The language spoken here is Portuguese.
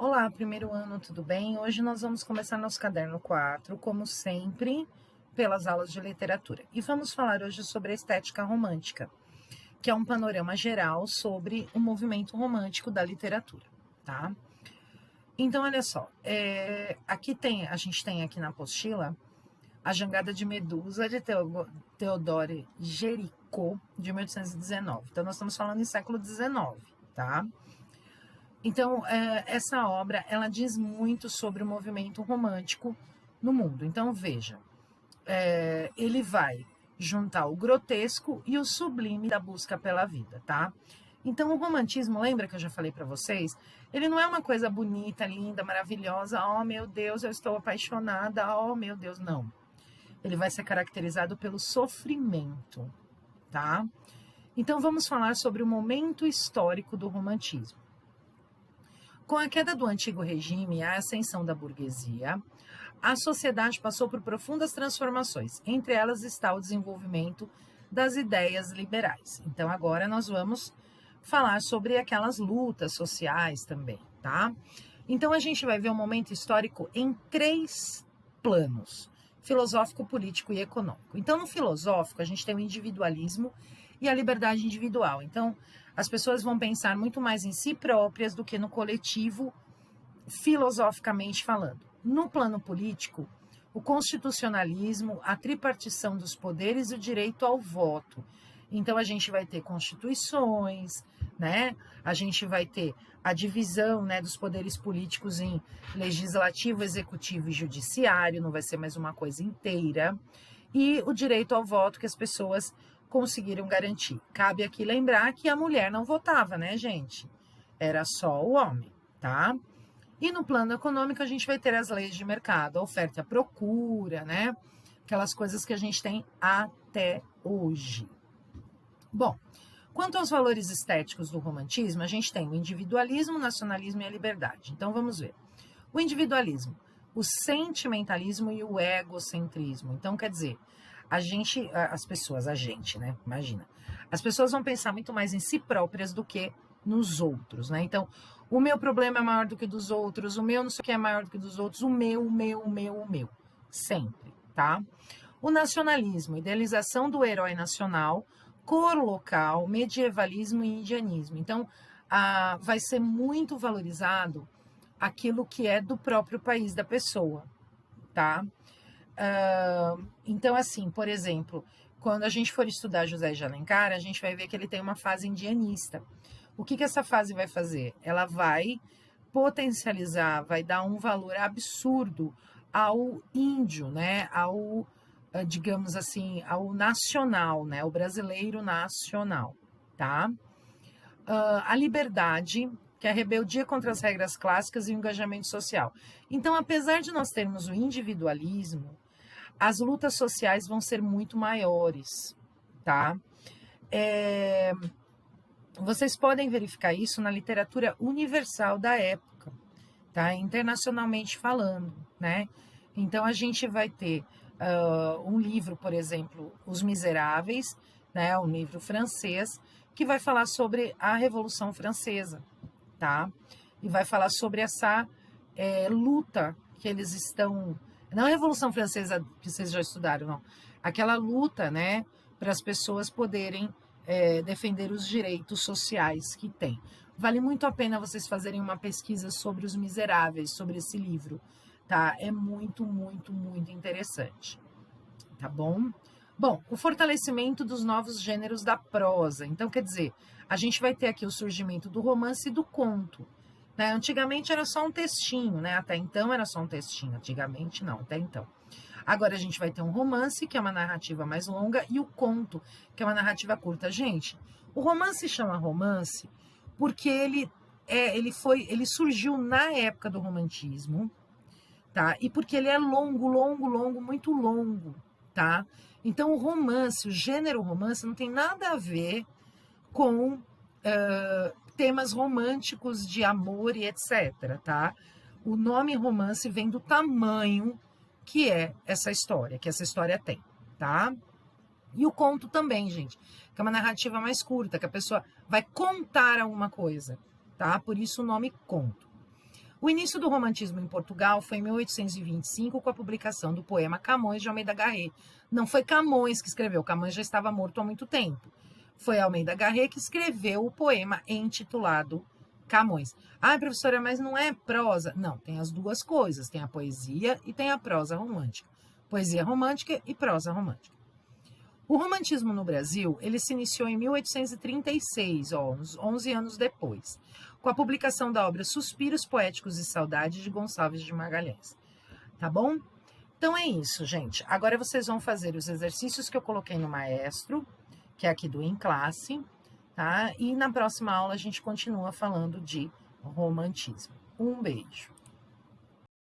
Olá, primeiro ano, tudo bem? Hoje nós vamos começar nosso caderno 4, como sempre, pelas aulas de literatura. E vamos falar hoje sobre a estética romântica, que é um panorama geral sobre o movimento romântico da literatura, tá? Então, olha só, a gente tem aqui na apostila A Jangada de Medusa, de Theodore Géricault, de 1819. Então, nós estamos falando em século XIX, tá? Então, essa obra, ela diz muito sobre o movimento romântico no mundo. Então, veja, ele vai juntar o grotesco e o sublime da busca pela vida, tá? Então, o romantismo, lembra que eu já falei para vocês? Ele não é uma coisa bonita, linda, maravilhosa. Oh, meu Deus, eu estou apaixonada. Oh, meu Deus, não. Ele vai ser caracterizado pelo sofrimento, tá? Então, vamos falar sobre o momento histórico do romantismo. Com a queda do antigo regime e a ascensão da burguesia, a sociedade passou por profundas transformações. Entre elas está o desenvolvimento das ideias liberais. Então, agora nós vamos falar sobre aquelas lutas sociais também, tá? Então, a gente vai ver um momento histórico em 3 planos: filosófico, político e econômico. Então, no filosófico, a gente tem o individualismo e a liberdade individual. Então, as pessoas vão pensar muito mais em si próprias do que no coletivo, filosoficamente falando. No plano político, o constitucionalismo, a tripartição dos poderes e o direito ao voto. Então, a gente vai ter constituições, né? A gente vai ter a divisão, né, dos poderes políticos em legislativo, executivo e judiciário, não vai ser mais uma coisa inteira. E o direito ao voto que as pessoas conseguiram garantir. Cabe aqui lembrar que a mulher não votava, né, gente? Era só o homem, tá? E no plano econômico a gente vai ter as leis de mercado, a oferta e a procura, né? Aquelas coisas que a gente tem até hoje. Bom, quanto aos valores estéticos do romantismo, a gente tem o individualismo, o nacionalismo e a liberdade. Então vamos ver. O individualismo, o sentimentalismo e o egocentrismo. Então, quer dizer, né? Imagina. As pessoas vão pensar muito mais em si próprias do que nos outros, né? Então, o meu problema é maior do que o dos outros, o meu não sei o que é maior do que o dos outros, o meu. Sempre, tá? O nacionalismo, idealização do herói nacional, cor local, medievalismo e indianismo. Então, vai ser muito valorizado aquilo que é do próprio país da pessoa, tá? Então, assim, por exemplo, quando a gente for estudar José de Alencar, a gente vai ver que ele tem uma fase indianista. O que essa fase vai fazer? Ela vai potencializar, vai dar um valor absurdo ao índio, né? Ao, digamos assim, ao nacional, né? O brasileiro nacional, tá? A liberdade, que é a rebeldia contra as regras clássicas e o engajamento social. Então, apesar de nós termos o individualismo, as lutas sociais vão ser muito maiores, tá? Vocês podem verificar isso na literatura universal da época, tá? Internacionalmente falando, né? Então, a gente vai ter um livro, por exemplo, Os Miseráveis, né? Um livro francês, que vai falar sobre a Revolução Francesa, tá? E vai falar sobre essa luta que eles estão... Não a Revolução Francesa que vocês já estudaram, não. Aquela luta, né, para as pessoas poderem defender os direitos sociais que têm. Vale muito a pena vocês fazerem uma pesquisa sobre Os Miseráveis, sobre esse livro, tá? É muito, muito, muito interessante, tá bom? Bom, o fortalecimento dos novos gêneros da prosa. Então, quer dizer, a gente vai ter aqui o surgimento do romance e do conto. Né? Antigamente era só um textinho, né? Até então era só um textinho. Antigamente não, até então. Agora a gente vai ter um romance, que é uma narrativa mais longa, e o conto, que é uma narrativa curta. Gente, o romance chama romance porque ele surgiu na época do romantismo, tá? E porque ele é longo, muito longo, tá? Então o romance, o gênero romance, não tem nada a ver com temas românticos de amor e etc, tá? O nome romance vem do tamanho que é essa história, que essa história tem, tá? E o conto também, gente, que é uma narrativa mais curta, que a pessoa vai contar alguma coisa, tá? Por isso o nome conto. O início do romantismo em Portugal foi em 1825, com a publicação do poema Camões de Almeida Garré. Não foi Camões que escreveu, Camões já estava morto há muito tempo. Foi Almeida Garré que escreveu o poema intitulado Camões. Ah, professora, mas não é prosa? Não, tem as duas coisas, tem a poesia e tem a prosa romântica. Poesia romântica e prosa romântica. O romantismo no Brasil, ele se iniciou em 1836, 11 anos depois, com a publicação da obra Suspiros Poéticos e Saudade de Gonçalves de Magalhães. Tá bom? Então é isso, gente. Agora vocês vão fazer os exercícios que eu coloquei no Maestro, que é aqui do Em Classe, tá? E na próxima aula a gente continua falando de romantismo. Um beijo.